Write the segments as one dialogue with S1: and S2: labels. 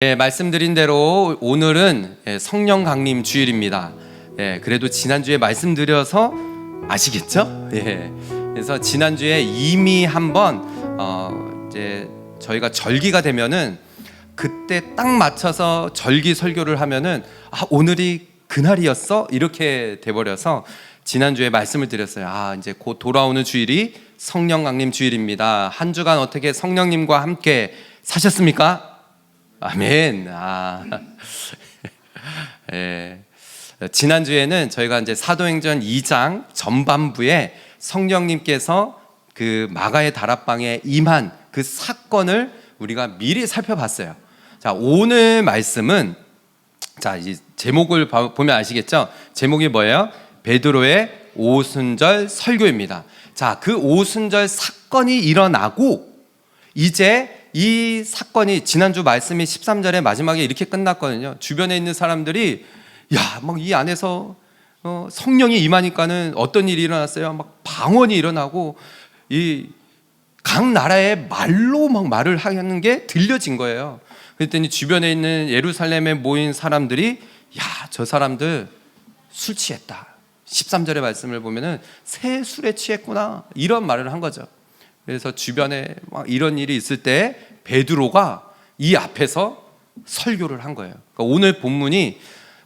S1: 말씀드린 대로 오늘은 성령 강림 주일입니다. 그래도 지난주에 말씀드려서 아시겠죠? 그래서 지난주에 이미 한번 이제 저희가 절기가 되면은 그때 딱 맞춰서 절기 설교를 하면은 오늘이 그날이었어? 이렇게 돼버려서 지난주에 말씀을 드렸어요. 이제 곧 돌아오는 주일이 성령 강림 주일입니다. 한 주간 어떻게 성령님과 함께 사셨습니까? 아멘. 지난주에는 저희가 이제 사도행전 2장 전반부에 성령님께서 그 마가의 다락방에 임한 그 사건을 우리가 미리 살펴봤어요. 자, 오늘 말씀은 이 제목을 보면 아시겠죠? 제목이 뭐예요? 베드로의 오순절 설교입니다. 자, 그 오순절 사건이 일어나고 이제 이 사건이 지난주 말씀이 13절에 마지막에 이렇게 끝났거든요. 주변에 있는 사람들이 막 이 안에서 성령이 임하니까는 어떤 일이 일어났어요? 막 방언이 일어나고 이 각 나라의 말로 막 말을 하는 게 들려진 거예요. 그랬더니 주변에 있는 예루살렘에 모인 사람들이 저 사람들 술 취했다. 13절의 말씀을 보면은 새 술에 취했구나. 이런 말을 한 거죠. 그래서 주변에 막 이런 일이 있을 때 베드로가 이 앞에서 설교를 한 거예요. 그러니까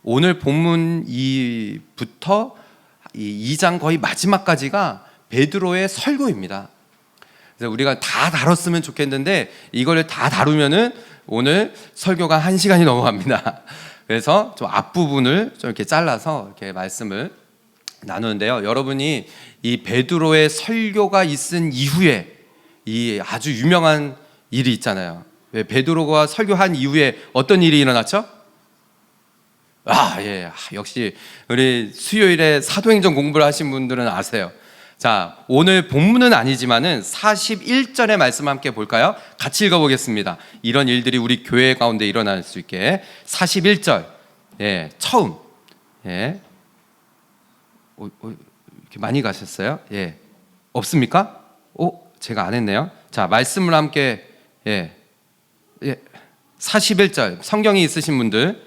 S1: 오늘 본문 이부터 이 2장 거의 마지막까지가 베드로의 설교입니다. 그래서 우리가 다 다뤘으면 좋겠는데 이걸 다 다루면은 오늘 설교가 1시간이 넘어갑니다. 그래서 좀 앞부분을 좀 이렇게 잘라서 이렇게 말씀을 나누는데요. 여러분이 이 베드로의 설교가 있은 이후에 이 아주 유명한 일이 있잖아요. 베드로가 설교한 이후에 어떤 일이 일어났죠? 역시 우리 수요일에 사도행전 공부를 하신 분들은 아세요. 자, 오늘 본문은 아니지만은 41절의 말씀 함께 볼까요? 같이 읽어보겠습니다. 이런 일들이 우리 교회 가운데 일어날 수 있게 41절 처음 이렇게 많이 가셨어요? 없습니까? 제가 안 했네요. 자, 말씀을 함께 41절 성경이 있으신 분들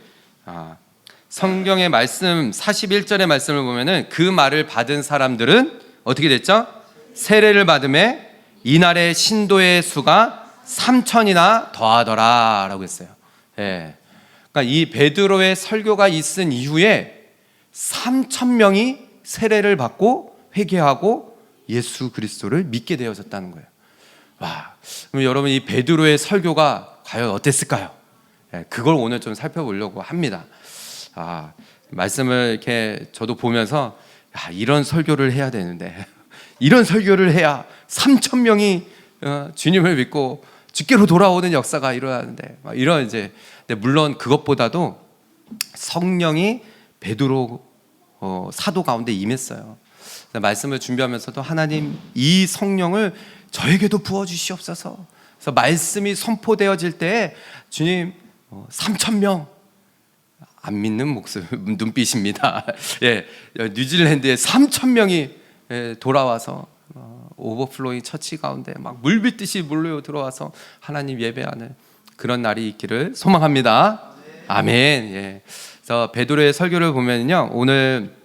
S1: 성경의 말씀 41절의 말씀을 보면은 그 말을 받은 사람들은 어떻게 됐죠? 세례를 받음에 이날의 신도의 수가 3,000이나 더하더라 라고 했어요. 그러니까 이 베드로의 설교가 있은 이후에 3,000명이 세례를 받고 회개하고 예수 그리스도를 믿게 되어졌다는 거예요. 그럼 여러분 이 베드로의 설교가 과연 어땠을까요? 그걸 오늘 좀 살펴보려고 합니다. 말씀을 이렇게 저도 보면서 이런 설교를 해야 되는데 이런 설교를 해야 3,000명이 주님을 믿고 주께로 돌아오는 역사가 일어나는데 이런 이제 물론 그것보다도 성령이 베드로 사도 가운데 임했어요. 말씀을 준비하면서도 하나님 이 성령을 저에게도 부어주시옵소서. 그래서 말씀이 선포되어질 때 주님 3,000명 안 믿는 목소리 눈빛입니다. 뉴질랜드에 3,000명이 돌아와서 오버플로잉 처치 가운데 막 물밀듯이 몰려 들어와서 하나님 예배하는 그런 날이 있기를 소망합니다. 아멘. 그래서 베드로의 설교를 보면요, 오늘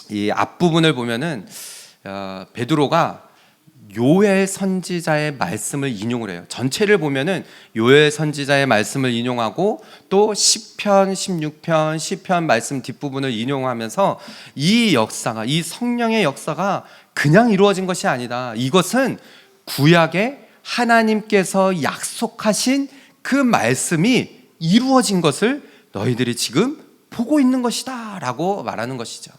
S1: 이 앞부분을 보면은 베드로가 요엘 선지자의 말씀을 인용을 해요. 전체를 보면은 요엘 선지자의 말씀을 인용하고 또 시편, 16편, 시편 말씀 뒷부분을 인용하면서 이 역사가, 이 성령의 역사가 그냥 이루어진 것이 아니다. 이것은 구약에 하나님께서 약속하신 그 말씀이 이루어진 것을 너희들이 지금 보고 있는 것이다 라고 말하는 것이죠.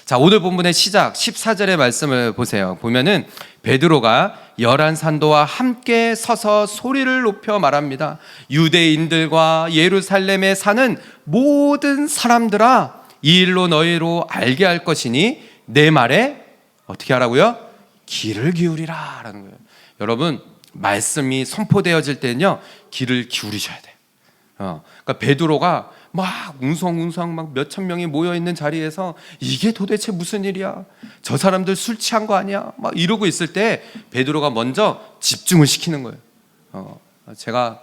S1: 자, 오늘 본문의 시작 14절의 말씀을 보세요. 보면은 베드로가 열한 산도와 함께 서서 소리를 높여 말합니다. 유대인들과 예루살렘에 사는 모든 사람들아, 이 일로 너희로 알게 할 것이니 내 말에 어떻게 하라고요? 귀를 기울이라 라는 거예요. 여러분, 말씀이 선포되어질 때는요, 귀를 기울이셔야 돼요. 그러니까 베드로가 막 웅성웅성 막 몇천 명이 모여있는 자리에서 이게 도대체 무슨 일이야? 저 사람들 술 취한 거 아니야? 막 이러고 있을 때 베드로가 먼저 집중을 시키는 거예요. 제가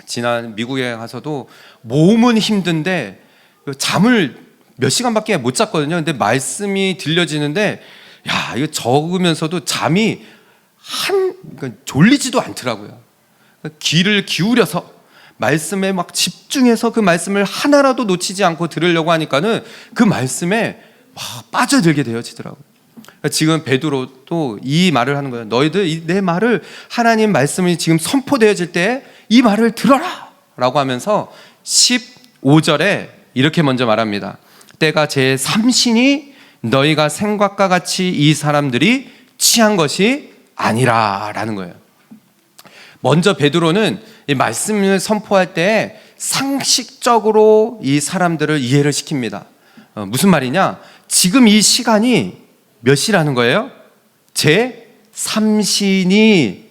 S1: 지난 미국에 가서도 몸은 힘든데 잠을 몇 시간밖에 못 잤거든요. 근데 말씀이 들려지는데 야, 이거 적으면서도 잠이 그러니까 졸리지도 않더라고요. 귀를 기울여서 말씀에 막 집중해서 그 말씀을 하나라도 놓치지 않고 들으려고 하니까는 그 말씀에 막 빠져들게 되어지더라고요. 지금 베드로도 이 말을 하는 거예요. 너희들 내 말을, 하나님 말씀이 지금 선포되어질 때 이 말을 들어라 라고 하면서 15절에 이렇게 먼저 말합니다. 때가 제3신이 너희가 생각과 같이 이 사람들이 취한 것이 아니라 라는 거예요. 먼저 베드로는 이 말씀을 선포할 때 상식적으로 이 사람들을 이해를 시킵니다. 무슨 말이냐? 지금 이 시간이 몇 시라는 거예요? 제3신이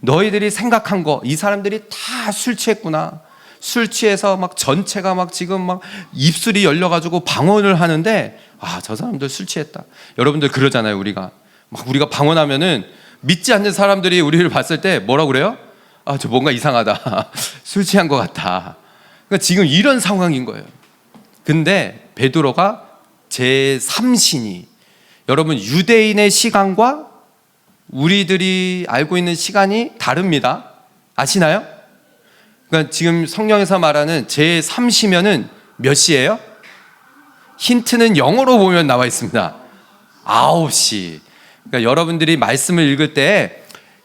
S1: 너희들이 생각한 거, 이 사람들이 다 술 취했구나. 술 취해서 막 전체가 막 지금 막 입술이 열려가지고 방언을 하는데, 아, 저 사람들 술 취했다. 여러분들 그러잖아요. 우리가 방언하면은 믿지 않는 사람들이 우리를 봤을 때 뭐라고 그래요? 아, 저 뭔가 이상하다. 술 취한 것 같다. 그러니까 지금 이런 상황인 거예요. 근데 베드로가 제3신이, 여러분 유대인의 시간과 우리들이 알고 있는 시간이 다릅니다. 아시나요? 그러니까 지금 성경에서 말하는 제3시면은 몇 시예요? 힌트는 영어로 보면 나와 있습니다. 9시. 그러니까 여러분들이 말씀을 읽을 때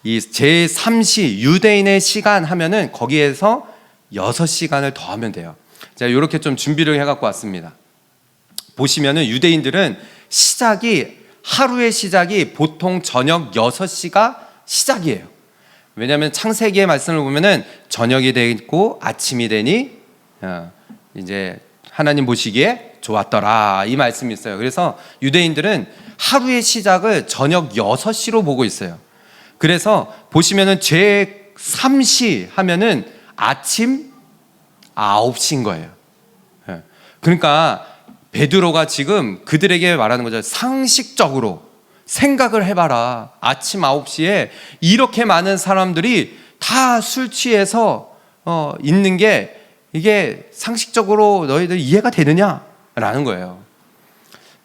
S1: 이 제3시 유대인의 시간 하면은 거기에서 6시간을 더하면 돼요. 제가 이렇게 좀 준비를 해갖고 왔습니다. 보시면은 유대인들은 하루의 시작이 보통 저녁 6시가 시작이에요. 왜냐하면 창세기의 말씀을 보면은 저녁이 되고 아침이 되니 이제 하나님 보시기에 좋았더라, 이 말씀이 있어요. 그래서 유대인들은 하루의 시작을 저녁 6시로 보고 있어요. 그래서 보시면은 제3시 하면은 아침 9시인 거예요. 그러니까 베드로가 지금 그들에게 말하는 거죠. 상식적으로 생각을 해봐라. 아침 9시에 이렇게 많은 사람들이 다 술 취해서 있는 게 이게 상식적으로 너희들 이해가 되느냐라는 거예요.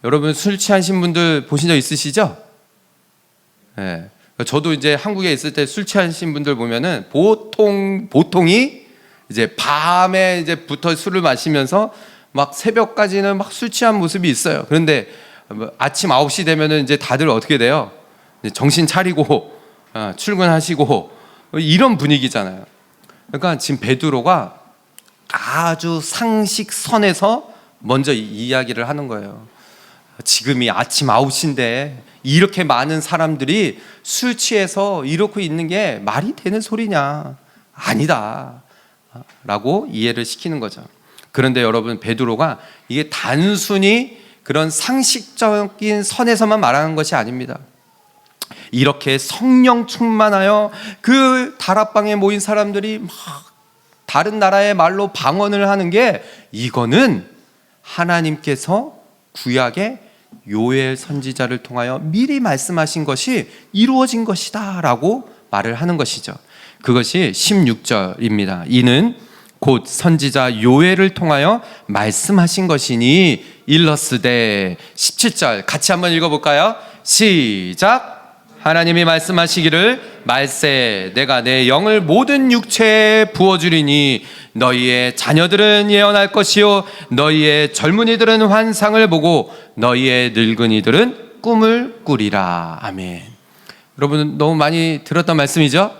S1: 여러분 술 취하신 분들 보신 적 있으시죠? 네. 저도 이제 한국에 있을 때 술 취하신 분들 보면은 보통이 이제 밤에 이제부터 술을 마시면서 막 새벽까지는 막 술 취한 모습이 있어요. 그런데 아침 9시 되면은 이제 다들 어떻게 돼요? 정신 차리고 출근하시고 이런 분위기잖아요. 그러니까 지금 베드로가 아주 상식선에서 먼저 이야기를 하는 거예요. 지금이 아침 9시인데 이렇게 많은 사람들이 술 취해서 이렇게 있는 게 말이 되는 소리냐? 아니다 라고 이해를 시키는 거죠. 그런데 여러분, 베드로가 이게 단순히 그런 상식적인 선에서만 말하는 것이 아닙니다. 이렇게 성령 충만하여 그 다락방에 모인 사람들이 막 다른 나라의 말로 방언을 하는 게, 이거는 하나님께서 구약의 요엘 선지자를 통하여 미리 말씀하신 것이 이루어진 것이다 라고 말을 하는 것이죠. 그것이 16절입니다. 이는 곧 선지자 요엘을 통하여 말씀하신 것이니 일러스되. 17절 같이 한번 읽어볼까요? 시작. 하나님이 말씀하시기를 말세 내가 내 영을 모든 육체에 부어주리니 너희의 자녀들은 예언할 것이요 너희의 젊은이들은 환상을 보고 너희의 늙은이들은 꿈을 꾸리라. 아멘. 여러분 너무 많이 들었던 말씀이죠?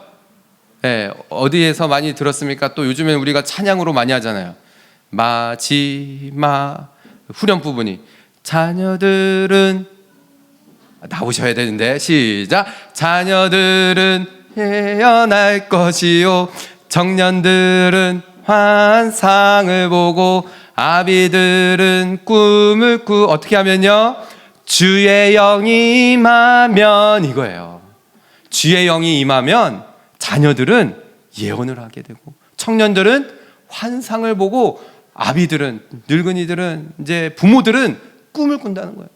S1: 네, 어디에서 많이 들었습니까? 또 요즘에 우리가 찬양으로 많이 하잖아요. 마지막 후렴 부분이 자녀들은 나오셔야 되는데 시작. 자녀들은 예언할 것이요 청년들은 환상을 보고 아비들은 꿈을 어떻게 하면요? 주의 영이 임하면, 이거예요. 주의 영이 임하면 자녀들은 예언을 하게 되고 청년들은 환상을 보고 아비들은, 늙은이들은, 이제 부모들은 꿈을 꾼다는 거예요.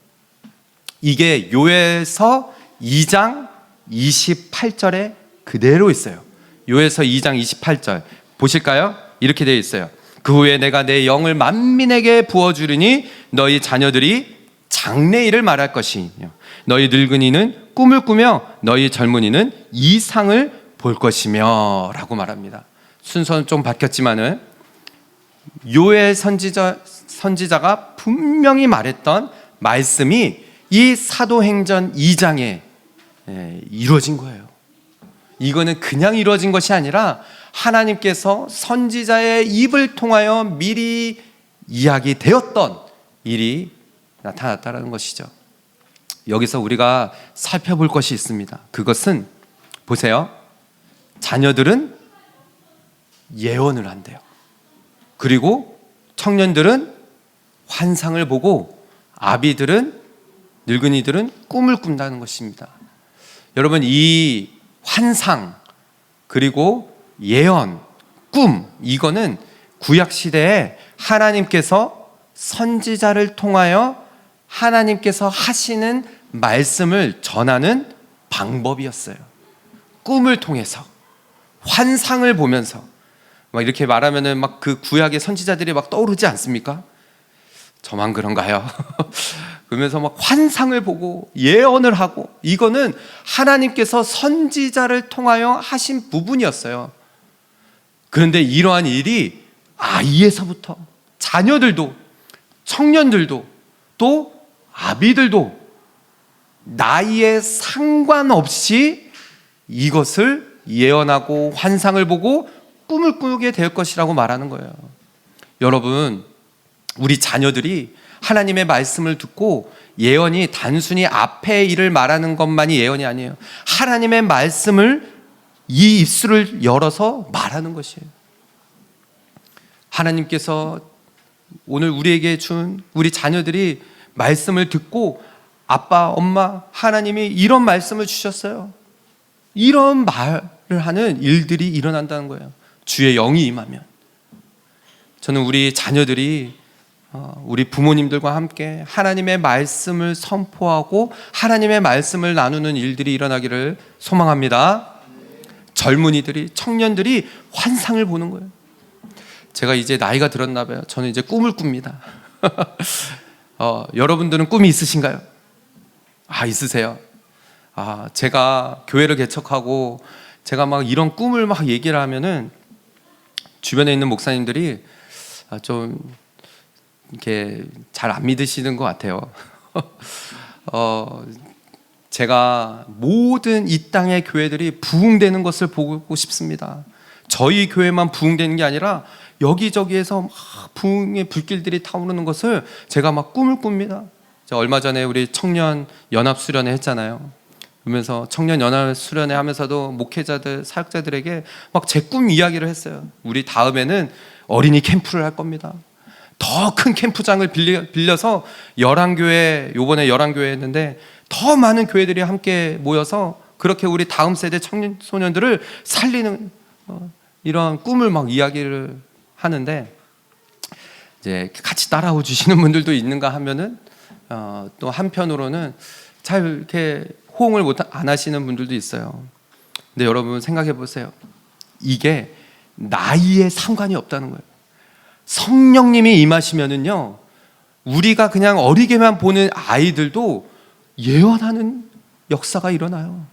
S1: 이게 요엘서 2장 28절에 그대로 있어요. 요에서 2장 28절 보실까요? 이렇게 되어 있어요. 그 후에 내가 내 영을 만민에게 부어주리니 너희 자녀들이 장래일을 말할 것이며 너희 늙은이는 꿈을 꾸며 너희 젊은이는 이상을 볼 것이며 라고 말합니다. 순서는 좀 바뀌었지만은 요엘 선지자가 분명히 말했던 말씀이 이 사도행전 2장에 이루어진 거예요. 이거는 그냥 이루어진 것이 아니라 하나님께서 선지자의 입을 통하여 미리 이야기되었던 일이 나타났다는 것이죠. 여기서 우리가 살펴볼 것이 있습니다. 그것은 보세요. 자녀들은 예언을 한대요. 그리고 청년들은 환상을 보고 아비들은 늙은이들은 꿈을 꾼다는 것입니다. 여러분, 이 환상 그리고 예언, 꿈, 이거는 구약 시대에 하나님께서 선지자를 통하여 하나님께서 하시는 말씀을 전하는 방법이었어요. 꿈을 통해서, 환상을 보면서 막 이렇게 말하면은 막 그 구약의 선지자들이 막 떠오르지 않습니까? 저만 그런가요? 그러면서 막 환상을 보고 예언을 하고, 이거는 하나님께서 선지자를 통하여 하신 부분이었어요. 그런데 이러한 일이 아이에서부터 자녀들도 청년들도 또 아비들도 나이에 상관없이 이것을 예언하고 환상을 보고 꿈을 꾸게 될 것이라고 말하는 거예요. 여러분, 우리 자녀들이 하나님의 말씀을 듣고 예언이 단순히 앞의 일을 말하는 것만이 예언이 아니에요. 하나님의 말씀을 이 입술을 열어서 말하는 것이에요. 하나님께서 오늘 우리에게 준 우리 자녀들이 말씀을 듣고 아빠, 엄마, 하나님이 이런 말씀을 주셨어요. 이런 말을 하는 일들이 일어난다는 거예요. 주의 영이 임하면. 저는 우리 자녀들이 우리 부모님들과 함께 하나님의 말씀을 선포하고 하나님의 말씀을 나누는 일들이 일어나기를 소망합니다. 젊은이들이, 청년들이 환상을 보는 거예요. 제가 이제 나이가 들었나 봐요. 저는 이제 꿈을 꿉니다. 여러분들은 꿈이 있으신가요? 있으세요? 제가 교회를 개척하고 제가 막 이런 꿈을 막 얘기를 하면은 주변에 있는 목사님들이 좀 이렇게 잘 안 믿으시는 것 같아요. 제가 모든 이 땅의 교회들이 부흥되는 것을 보고 싶습니다. 저희 교회만 부흥되는 게 아니라 여기저기에서 막 부흥의 불길들이 타오르는 것을 제가 막 꿈을 꿉니다. 얼마 전에 우리 청년 연합 수련회 했잖아요. 그러면서 청년 연합 수련회 하면서도 목회자들, 사역자들에게 막 제 꿈 이야기를 했어요. 우리 다음에는 어린이 캠프를 할 겁니다. 더 큰 캠프장을 빌려서 11교회, 요번에 11교회 했는데 더 많은 교회들이 함께 모여서 그렇게 우리 다음 세대 청년 소년들을 살리는 이런 꿈을 막 이야기를 하는데, 이제 같이 따라오 주시는 분들도 있는가 하면은 또 한편으로는 잘 이렇게 호응을 안 하시는 분들도 있어요. 근데 여러분 생각해 보세요. 이게 나이에 상관이 없다는 거예요. 성령님이 임하시면은요, 우리가 그냥 어리게만 보는 아이들도 예언하는 역사가 일어나요.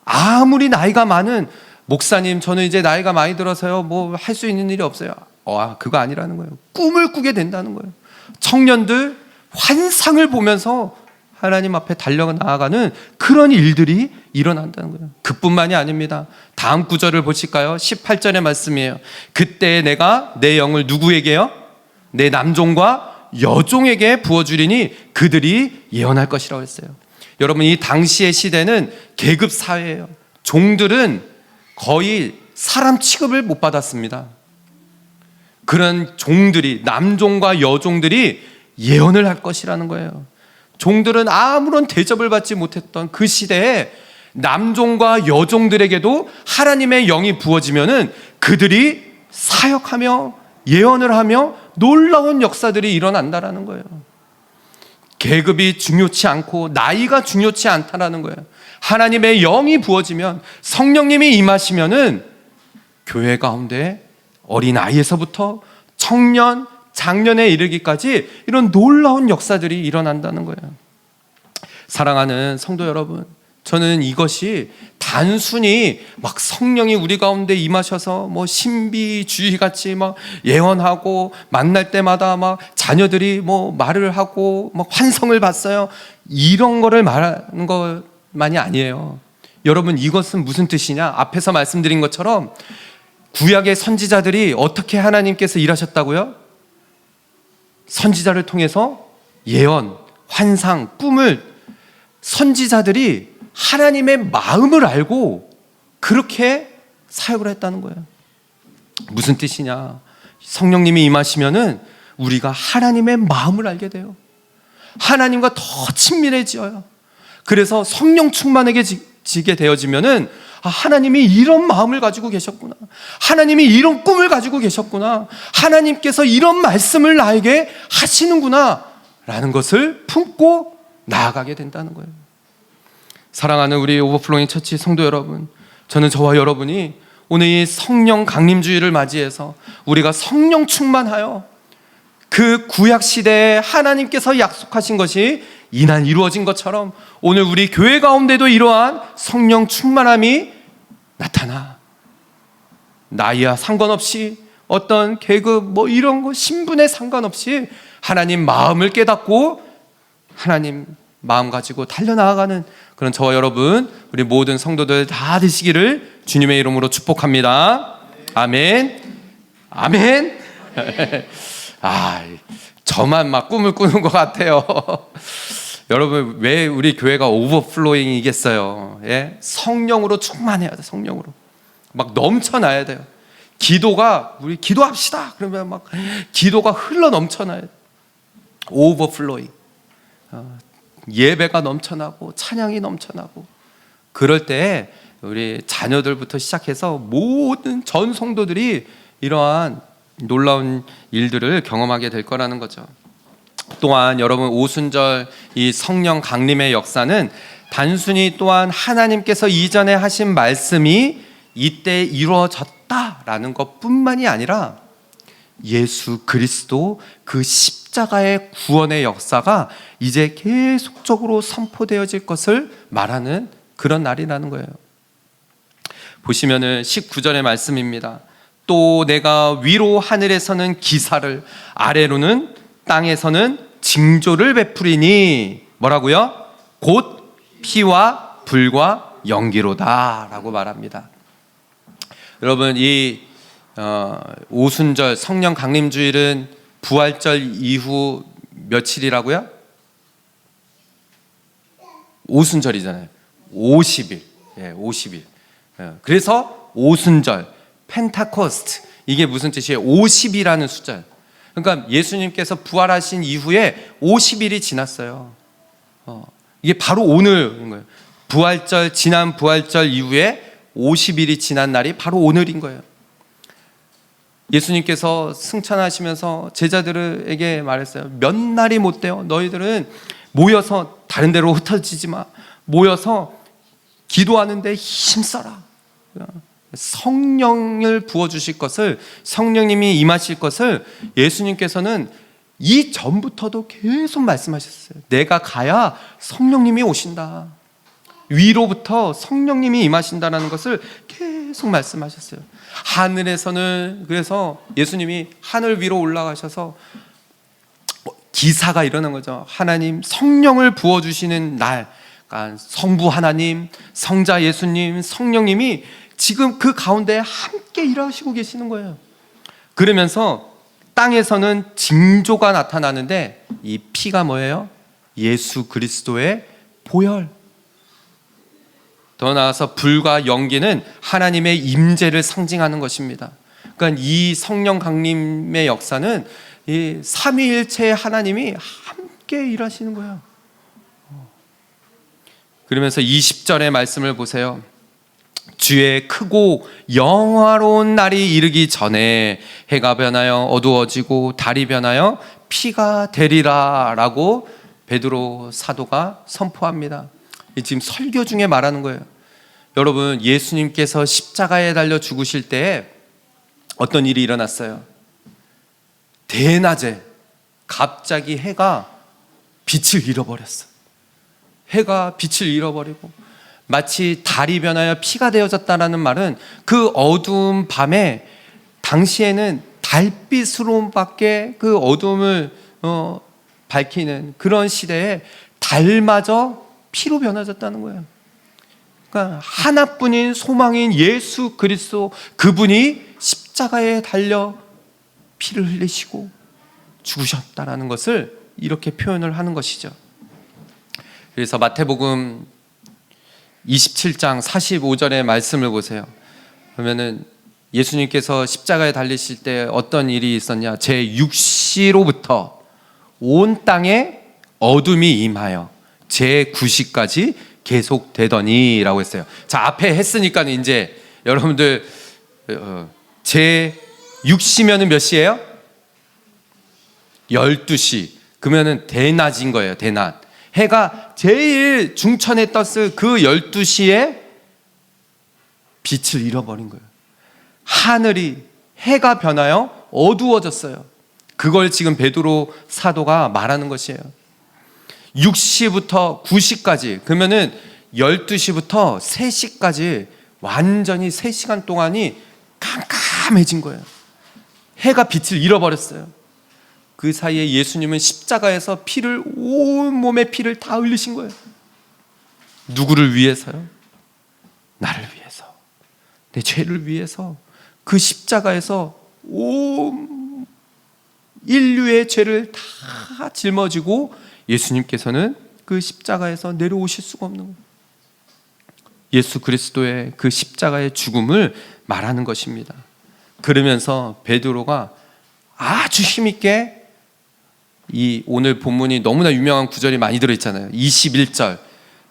S1: 아무리 나이가 많은 목사님, 저는 이제 나이가 많이 들어서요, 뭐 할 수 있는 일이 없어요. 그거 아니라는 거예요. 꿈을 꾸게 된다는 거예요. 청년들 환상을 보면서 하나님 앞에 달려나가는 그런 일들이 일어난다는 거예요. 그뿐만이 아닙니다. 다음 구절을 보실까요? 18절의 말씀이에요. 그때 내가 내 영을 누구에게요? 내 남종과 여종에게 부어주리니 그들이 예언할 것이라고 했어요. 여러분, 이 당시의 시대는 계급 사회예요. 종들은 거의 사람 취급을 못 받았습니다. 그런 종들이, 남종과 여종들이 예언을 할 것이라는 거예요. 종들은 아무런 대접을 받지 못했던 그 시대에 남종과 여종들에게도 하나님의 영이 부어지면은 그들이 사역하며 예언을 하며 놀라운 역사들이 일어난다라는 거예요. 계급이 중요치 않고 나이가 중요치 않다라는 거예요. 하나님의 영이 부어지면, 성령님이 임하시면은 교회 가운데 어린아이에서부터 청년, 장년에 이르기까지 이런 놀라운 역사들이 일어난다는 거예요. 사랑하는 성도 여러분, 저는 이것이 단순히 막 성령이 우리 가운데 임하셔서 뭐 신비주의 같이 막 예언하고 만날 때마다 막 자녀들이 뭐 말을 하고 막 환성을 봤어요, 이런 거를 말하는 것만이 아니에요. 여러분, 이것은 무슨 뜻이냐? 앞에서 말씀드린 것처럼 구약의 선지자들이 어떻게 하나님께서 일하셨다고요? 선지자를 통해서 예언, 환상, 꿈을 선지자들이 하나님의 마음을 알고 그렇게 사역을 했다는 거예요. 무슨 뜻이냐? 성령님이 임하시면은 우리가 하나님의 마음을 알게 돼요. 하나님과 더 친밀해져요. 그래서 성령 충만해지게 되어지면은 하나님이 이런 마음을 가지고 계셨구나, 하나님이 이런 꿈을 가지고 계셨구나, 하나님께서 이런 말씀을 나에게 하시는구나 라는 것을 품고 나아가게 된다는 거예요. 사랑하는 우리 오버플로잉 처치 성도 여러분, 저는 저와 여러분이 오늘 이 성령 강림주의를 맞이해서 우리가 성령 충만하여 그 구약 시대에 하나님께서 약속하신 것이 이날 이루어진 것처럼 오늘 우리 교회 가운데도 이러한 성령 충만함이 나타나, 나이와 상관없이 어떤 계급 뭐 이런 거 신분에 상관없이 하나님 마음을 깨닫고 하나님 마음 가지고 달려나가는 그런 저와 여러분, 우리 모든 성도들 다 되시기를 주님의 이름으로 축복합니다. 아멘. 아멘. 저만 막 꿈을 꾸는 것 같아요. 여러분, 왜 우리 교회가 오버플로잉이겠어요? 예? 성령으로 충만해야 돼. 성령으로 막 넘쳐나야 돼요. 기도가, 우리 기도합시다 그러면 막 기도가 흘러 넘쳐나야 돼. 오버플로잉. 예배가 넘쳐나고 찬양이 넘쳐나고, 그럴 때 우리 자녀들부터 시작해서 모든 전 성도들이 이러한 놀라운 일들을 경험하게 될 거라는 거죠. 또한 여러분, 오순절 이 성령 강림의 역사는 단순히 또한 하나님께서 이전에 하신 말씀이 이때 이루어졌다라는 것뿐만이 아니라 예수 그리스도 그 십자가의 구원의 역사가 이제 계속적으로 선포되어질 것을 말하는 그런 날이라는 거예요. 보시면은 19절의 말씀입니다. 또 내가 위로 하늘에서는 기사를, 아래로는 땅에서는 징조를 베푸리니 뭐라고요? 곧 피와 불과 연기로다 라고 말합니다. 여러분, 이 오순절 성령 강림주일은 부활절 이후 며칠이라고요? 오순절이잖아요. 50일. 예, 50일. 그래서 오순절, 펜타코스트, 이게 무슨 뜻이에요? 50이라는 숫자예요. 그러니까 예수님께서 부활하신 이후에 50일이 지났어요. 이게 바로 오늘인 거예요. 부활절, 지난 부활절 이후에 50일이 지난 날이 바로 오늘인 거예요. 예수님께서 승천하시면서 제자들에게 말했어요. 몇 날이 못 돼요. 너희들은 모여서, 다른 데로 흩어지지 마, 모여서 기도하는데 힘써라. 성령을 부어주실 것을, 성령님이 임하실 것을 예수님께서는 이전부터도 계속 말씀하셨어요. 내가 가야 성령님이 오신다, 위로부터 성령님이 임하신다라는 것을 계속 말씀하셨어요. 하늘에서는, 그래서 예수님이 하늘 위로 올라가셔서 기사가 일어난 거죠. 하나님 성령을 부어주시는 날, 그러니까 성부 하나님, 성자 예수님, 성령님이 지금 그 가운데 함께 일하시고 계시는 거예요. 그러면서 땅에서는 징조가 나타나는데 이 피가 뭐예요? 예수 그리스도의 보혈. 더 나아가서 불과 연기는 하나님의 임재를 상징하는 것입니다. 그러니까 이 성령 강림의 역사는 이 삼위일체의 하나님이 함께 일하시는 거예요. 그러면서 20절의 말씀을 보세요. 주의 크고 영화로운 날이 이르기 전에 해가 변하여 어두워지고 달이 변하여 피가 되리라 라고 베드로 사도가 선포합니다. 지금 설교 중에 말하는 거예요. 여러분, 예수님께서 십자가에 달려 죽으실 때 어떤 일이 일어났어요? 대낮에 갑자기 해가 빛을 잃어버렸어. 해가 빛을 잃어버리고 마치 달이 변하여 피가 되어졌다라는 말은 그 어두운 밤에 당시에는 달빛으로밖에 그 어둠을 밝히는 그런 시대에 달마저 피로 변해졌다는 거예요. 그러니까 하나뿐인 소망인 예수 그리스도, 그분이 십자가에 달려 피를 흘리시고 죽으셨다라는 것을 이렇게 표현을 하는 것이죠. 그래서 마태복음 27장 45절의 말씀을 보세요. 그러면은 예수님께서 십자가에 달리실 때 어떤 일이 있었냐? 제6시로부터 온 땅에 어둠이 임하여 제9시까지 계속되더니라고 했어요. 자, 앞에 했으니까 이제 여러분들 제6시면은 몇 시예요? 12시. 그러면은 대낮인 거예요. 대낮. 해가 제일 중천에 떴을 그 12시에 빛을 잃어버린 거예요. 하늘이, 해가 변하여 어두워졌어요. 그걸 지금 베드로 사도가 말하는 것이에요. 6시부터 9시까지, 그러면은 12시부터 3시까지 완전히 3시간 동안이 깜깜해진 거예요. 해가 빛을 잃어버렸어요. 그 사이에 예수님은 십자가에서 피를, 온몸의 피를 다 흘리신 거예요. 누구를 위해서요? 나를 위해서, 내 죄를 위해서. 그 십자가에서 온 인류의 죄를 다 짊어지고 예수님께서는 그 십자가에서 내려오실 수가 없는 거예요. 예수 그리스도의 그 십자가의 죽음을 말하는 것입니다. 그러면서 베드로가 아주 힘있게, 이 오늘 본문이 너무나 유명한 구절이 많이 들어있잖아요. 21절.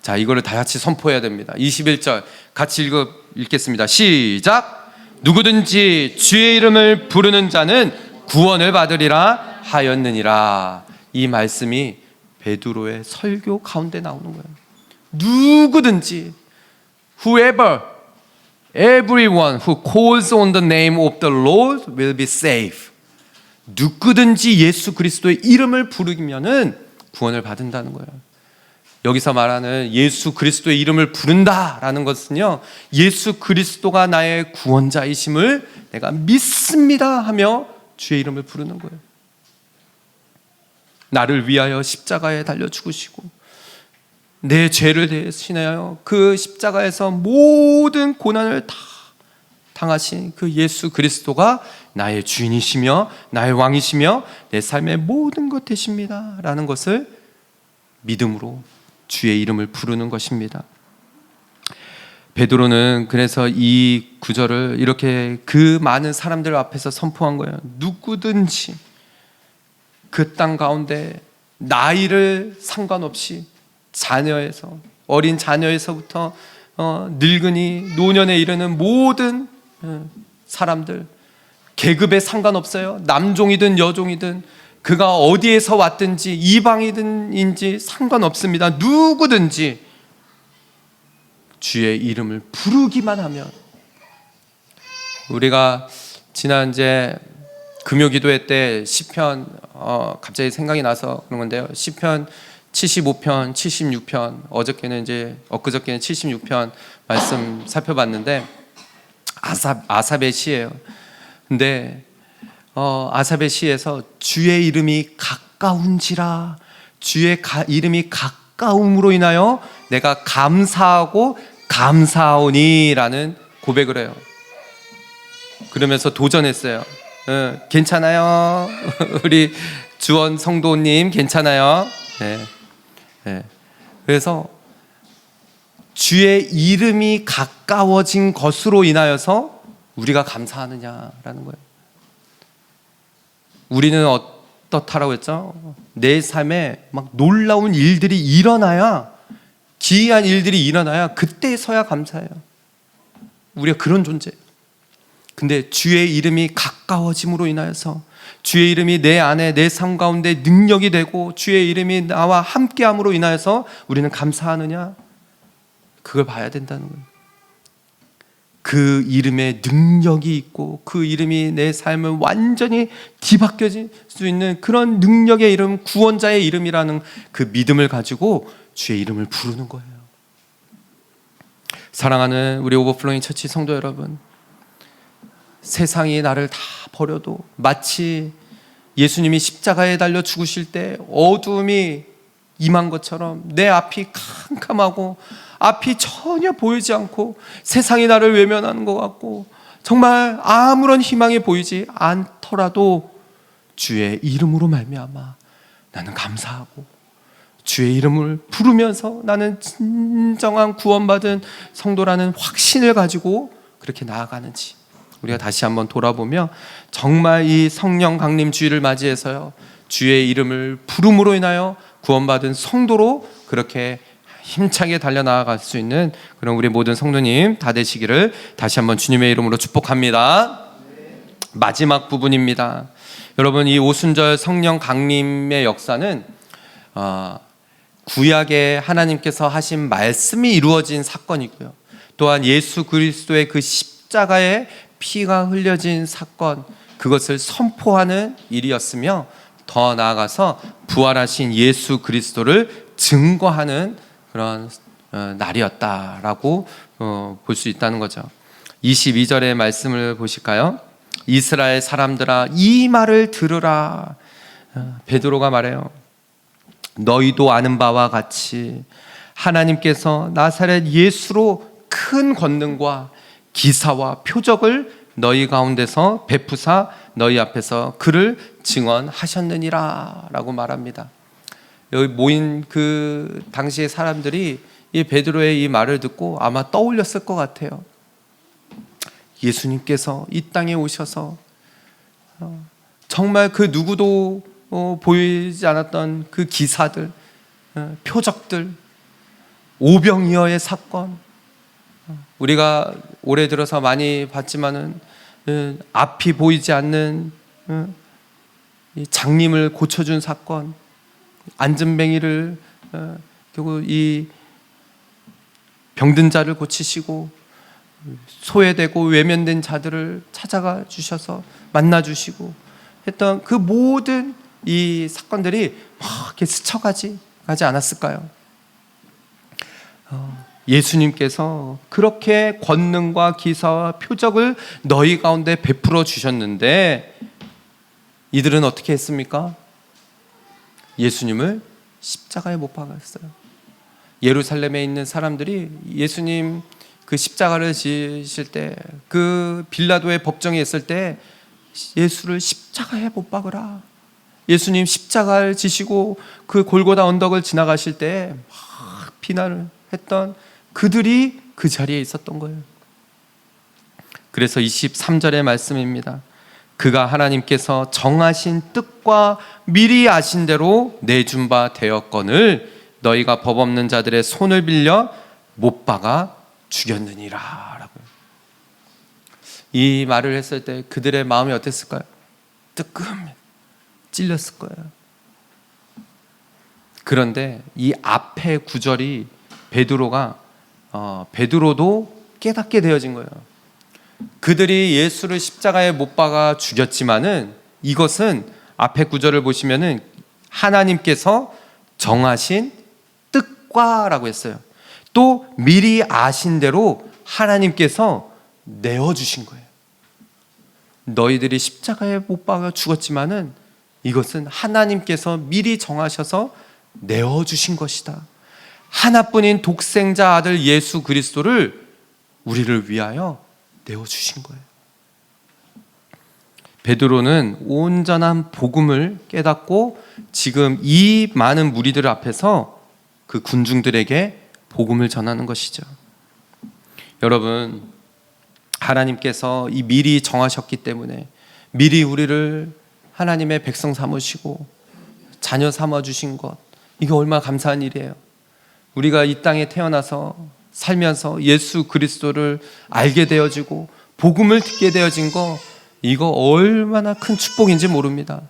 S1: 자, 이거를 다 같이 선포해야 됩니다. 21절 같이 읽겠습니다. 시작. 누구든지 주의 이름을 부르는 자는 구원을 받으리라 하였느니라. 이 말씀이 베드로의 설교 가운데 나오는 거예요. 누구든지, whoever, everyone who calls on the name of the Lord will be saved. 누구든지 예수 그리스도의 이름을 부르면은 구원을 받는다는 거예요. 여기서 말하는 예수 그리스도의 이름을 부른다라는 것은요, 예수 그리스도가 나의 구원자이심을 내가 믿습니다 하며 주의 이름을 부르는 거예요. 나를 위하여 십자가에 달려 죽으시고 내 죄를 대신하여 그 십자가에서 모든 고난을 다 당하신 그 예수 그리스도가 나의 주인이시며 나의 왕이시며 내 삶의 모든 것 되십니다 라는 것을 믿음으로 주의 이름을 부르는 것입니다. 베드로는 그래서 이 구절을 이렇게 그 많은 사람들 앞에서 선포한 거예요. 누구든지 그 땅 가운데 나이를 상관없이, 자녀에서, 어린 자녀에서부터 늙은이 노년에 이르는 모든 사람들, 계급에 상관없어요. 남종이든 여종이든 그가 어디에서 왔든지 이방이든인지 상관없습니다. 누구든지 주의 이름을 부르기만 하면. 우리가 지난 이제 금요기도회 때 시편 갑자기 생각이 나서 그런 건데요. 시편 75편, 76편, 어저께는 이제 엊그저께는 76편 말씀 살펴봤는데 아삽의 시예요. 근데 아삽의 시에서 주의 이름이 가까운지라, 주의 이름이 가까움으로 인하여 내가 감사하고 감사하오니라는 고백을 해요. 그러면서 도전했어요. 괜찮아요? 우리 주원 성도님 괜찮아요? 네. 그래서 주의 이름이 가까워진 것으로 인하여서 우리가 감사하느냐라는 거예요. 우리는 어떻다라고 했죠? 내 삶에 막 놀라운 일들이 일어나야, 기이한 일들이 일어나야 그때서야 감사해요. 우리가 그런 존재예요. 근데 주의 이름이 가까워짐으로 인하여서, 주의 이름이 내 안에, 내 삶 가운데 능력이 되고 주의 이름이 나와 함께함으로 인하여서 우리는 감사하느냐? 그걸 봐야 된다는 거예요. 그 이름에 능력이 있고 그 이름이 내 삶을 완전히 뒤바뀌어질 수 있는 그런 능력의 이름, 구원자의 이름이라는 그 믿음을 가지고 주의 이름을 부르는 거예요. 사랑하는 우리 오버플로잉 처치 성도 여러분, 세상이 나를 다 버려도 마치 예수님이 십자가에 달려 죽으실 때 어두움이 임한 것처럼 내 앞이 캄캄하고 앞이 전혀 보이지 않고 세상이 나를 외면하는 것 같고 정말 아무런 희망이 보이지 않더라도 주의 이름으로 말미암아 나는 감사하고 주의 이름을 부르면서 나는 진정한 구원받은 성도라는 확신을 가지고 그렇게 나아가는지 우리가 다시 한번 돌아보며 정말 이 성령 강림 주일을 맞이해서요, 주의 이름을 부름으로 인하여 구원받은 성도로 그렇게 힘차게 달려나아갈 수 있는 그런 우리 모든 성도님 다 되시기를 다시 한번 주님의 이름으로 축복합니다. 마지막 부분입니다. 여러분, 이 오순절 성령 강림의 역사는 구약에 하나님께서 하신 말씀이 이루어진 사건이고요, 또한 예수 그리스도의 그 십자가의 피가 흘려진 사건, 그것을 선포하는 일이었으며 더 나아가서 부활하신 예수 그리스도를 증거하는 그런 날이었다라고 볼 수 있다는 거죠. 22절의 말씀을 보실까요? 이스라엘 사람들아 이 말을 들으라. 베드로가 말해요. 너희도 아는 바와 같이 하나님께서 나사렛 예수로 큰 권능과 기사와 표적을 너희 가운데서 베푸사 너희 앞에서 그를 증언하셨느니라 라고 말합니다. 여기 모인 그 당시의 사람들이 이 베드로의 이 말을 듣고 아마 떠올렸을 것 같아요. 예수님께서 이 땅에 오셔서 정말 그 누구도 보이지 않았던 그 기사들, 표적들, 오병이어의 사건, 우리가 올해 들어서 많이 봤지만은 앞이 보이지 않는 장님을 고쳐준 사건, 안전뱅이를 결국 이 병든 자를 고치시고 소외되고 외면된 자들을 찾아가 주셔서 만나 주시고 했던 그 모든 이 사건들이 막 이렇게 스쳐가지 않았을까요? 예수님께서 그렇게 권능과 기사와 표적을 너희 가운데 베풀어 주셨는데 이들은 어떻게 했습니까? 예수님을 십자가에 못 박았어요. 예루살렘에 있는 사람들이 예수님 그 십자가를 지실 때, 그 빌라도의 법정에 있을 때 예수를 십자가에 못 박으라, 예수님 십자가를 지시고 그 골고다 언덕을 지나가실 때 막 비난을 했던 그들이 그 자리에 있었던 거예요. 그래서 23절의 말씀입니다. 그가 하나님께서 정하신 뜻과 미리 아신 대로 내준 바 되었거늘 너희가 법 없는 자들의 손을 빌려 못 박아 죽였느니라 라고. 이 말을 했을 때 그들의 마음이 어땠을까요? 뜨끔해 찔렸을 거예요. 그런데 이 앞에 구절이 베드로도 깨닫게 되어진 거예요. 그들이 예수를 십자가에 못 박아 죽였지만은 이것은 앞에 구절을 보시면은 하나님께서 정하신 뜻과라고 했어요. 또 미리 아신 대로 하나님께서 내어주신 거예요. 너희들이 십자가에 못 박아 죽었지만은 이것은 하나님께서 미리 정하셔서 내어주신 것이다. 하나뿐인 독생자 아들 예수 그리스도를 우리를 위하여 내어주신 거예요. 베드로는 온전한 복음을 깨닫고 지금 이 많은 무리들 앞에서 그 군중들에게 복음을 전하는 것이죠. 여러분, 하나님께서 이 미리 정하셨기 때문에 미리 우리를 하나님의 백성 삼으시고 자녀 삼아주신 것, 이게 얼마나 감사한 일이에요. 우리가 이 땅에 태어나서 살면서 예수 그리스도를 알게 되어지고 복음을 듣게 되어진 거, 이거 얼마나 큰 축복인지 모릅니다.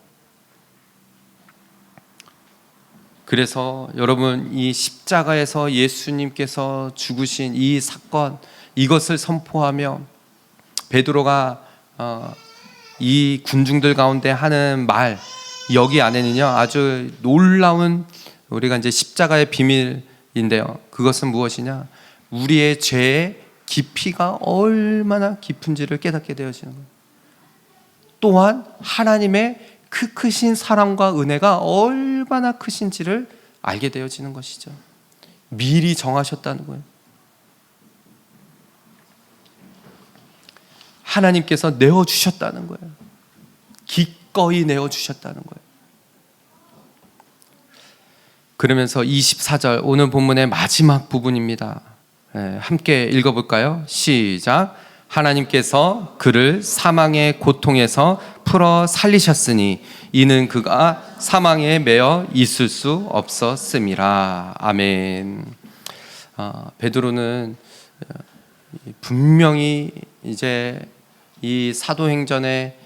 S1: 그래서 여러분, 이 십자가에서 예수님께서 죽으신 이 사건, 이것을 선포하며 베드로가 이 군중들 가운데 하는 말, 여기 안에는요 아주 놀라운 우리가 이제 십자가의 비밀인데요, 그것은 무엇이냐? 우리의 죄의 깊이가 얼마나 깊은지를 깨닫게 되어지는 거예요. 또한 하나님의 그 크신 사랑과 은혜가 얼마나 크신지를 알게 되어지는 것이죠. 미리 정하셨다는 거예요. 하나님께서 내어주셨다는 거예요. 기꺼이 내어주셨다는 거예요. 그러면서 24절, 오늘 본문의 마지막 부분입니다. 함께 읽어볼까요? 시작. 하나님께서 그를 사망의 고통에서 풀어 살리셨으니 이는 그가 사망에 매여 있을 수 없었음이라. 아멘. 베드로는 분명히 이제 이 사도행전의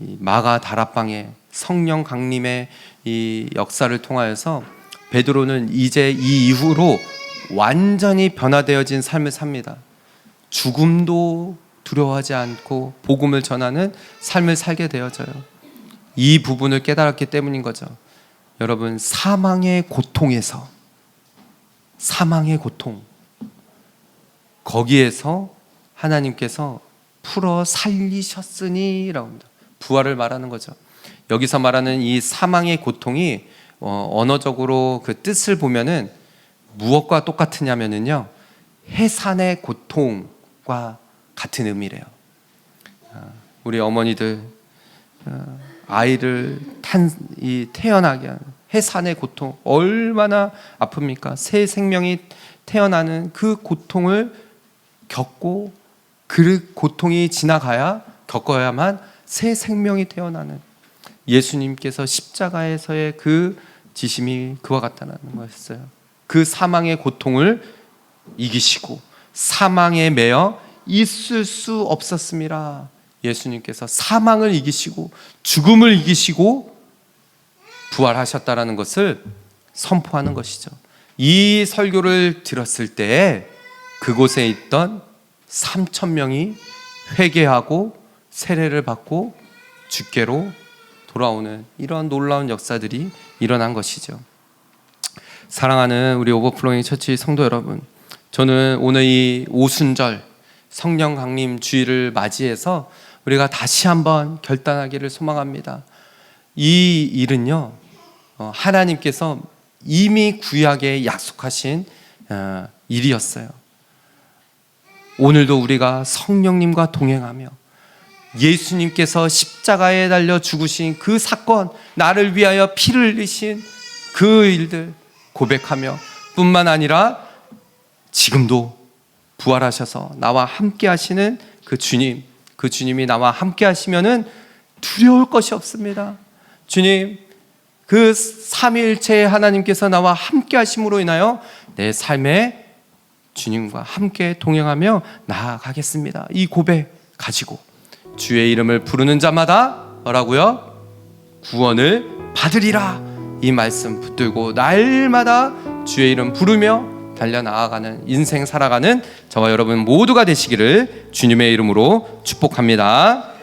S1: 이 마가 다락방의 성령 강림의 이 역사를 통하여서 베드로는 이제 이 이후로 완전히 변화되어진 삶을 삽니다. 죽음도 두려워하지 않고 복음을 전하는 삶을 살게 되어져요. 이 부분을 깨달았기 때문인 거죠. 여러분, 사망의 고통에서, 사망의 고통, 거기에서 하나님께서 풀어 살리셨으니 라고 합니다. 부활을 말하는 거죠. 여기서 말하는 이 사망의 고통이 언어적으로 그 뜻을 보면은 무엇과 똑같으냐면요, 해산의 고통과 같은 의미래요. 우리 어머니들 아이를 태어나게 하는 해산의 고통, 얼마나 아픕니까? 새 생명이 태어나는 그 고통을 겪고 그 고통이 지나가야, 겪어야만 새 생명이 태어나는, 예수님께서 십자가에서의 그 지심이 그와 같다는 거였어요. 그 사망의 고통을 이기시고 사망에 매여 있을 수 없었음이라. 예수님께서 사망을 이기시고 죽음을 이기시고 부활하셨다라는 것을 선포하는 것이죠. 이 설교를 들었을 때 그곳에 있던 3,000명이 회개하고 세례를 받고 주께로 돌아오는 이런 놀라운 역사들이 일어난 것이죠. 사랑하는 우리 오버플로잉 처치 성도 여러분, 저는 오늘 이 오순절 성령 강림 주일을 맞이해서 우리가 다시 한번 결단하기를 소망합니다. 이 일은요, 하나님께서 이미 구약에 약속하신 일이었어요. 오늘도 우리가 성령님과 동행하며 예수님께서 십자가에 달려 죽으신 그 사건, 나를 위하여 피를 흘리신 그 일들 고백하며, 뿐만 아니라 지금도 부활하셔서 나와 함께 하시는 그 주님, 그 주님이 나와 함께 하시면은 두려울 것이 없습니다. 주님, 그 삼위일체의 하나님께서 나와 함께 하심으로 인하여 내 삶에 주님과 함께 동행하며 나아가겠습니다. 이 고백 가지고 주의 이름을 부르는 자마다 뭐라고요? 구원을 받으리라. 이 말씀 붙들고 날마다 주의 이름 부르며 달려나아가는 인생 살아가는 저와 여러분 모두가 되시기를 주님의 이름으로 축복합니다.